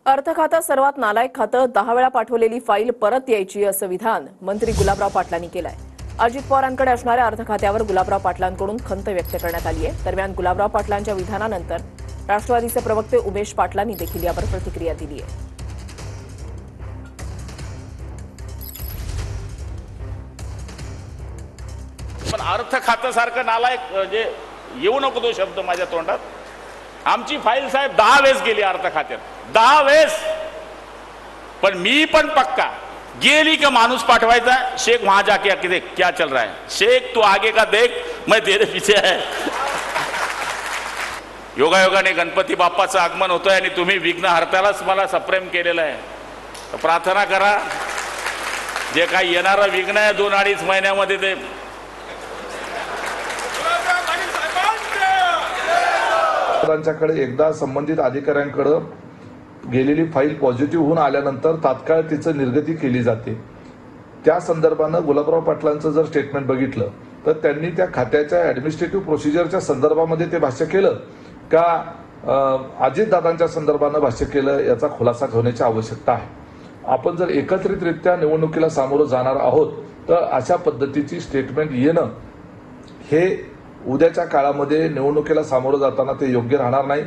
अर्थ खातं सर्वात नालायक खातं, 10 वेळा पाठवलेली फाईल परत यायची असं विधान मंत्री गुलाबराव पाटलांनी केलंय। अजित पवारांकडे असणाऱ्या अर्थ खात्यावर गुलाबराव पाटलांकडून खंत व्यक्त करण्यात आली आहे। दरम्यान गुलाबराव पाटलांच्या विधानानंतर राष्ट्रवादीचे प्रवक्ते उमेश पाटलांनी देखील यावर प्रतिक्रिया दिली आहे। पण अर्थ खातं सारखं नालायक जे येऊ नको तो शब्द माझ्या तोंडात। आमची फाईल साहेब 10 वेळेस गेली अर्थ खात्यात, 10 वेळेस। पण मी पण पक्का गेली का माणूस पाठवायचा, शेख वहां जाके आके देख क्या चल रहा है, शेख तू आगे का देख मैं तेरे पीछे है। योगायोगाने गणपती बाप्पाचं आगमन होतंय आणि तुम्ही विघ्न हरतालाच मला सप्रेम केलेलं आहे। तर प्रार्थना करा जे काही येणारं विघ्न आहे 2-2.5 महिन्यामध्ये ते कडे एकदा संबंधित अधिकाऱ्यांकडे गेलेली फाईल पॉझिटिव्ह होऊन आल्यानंतर तात्काळ तिचं निर्गती केली जाते। त्या संदर्भानं गुलाबराव पाटलांचं जर स्टेटमेंट बघितलं तर त्यांनी त्या खात्याच्या ऍडमिनिस्ट्रेटिव्ह प्रोसिजरच्या संदर्भामध्ये ते भाष्य केलं का अजितदादांच्या संदर्भानं भाष्य केलं याचा खुलासा होण्याची आवश्यकता आहे। आपण जर एकत्रितरित्या निवडणुकीला सामोरं जाणार आहोत तर अशा पद्धतीची स्टेटमेंट येणं हे उद्याच्या काळामध्ये निवडणुकीला सामोरं जाताना ते योग्य राहणार नाही।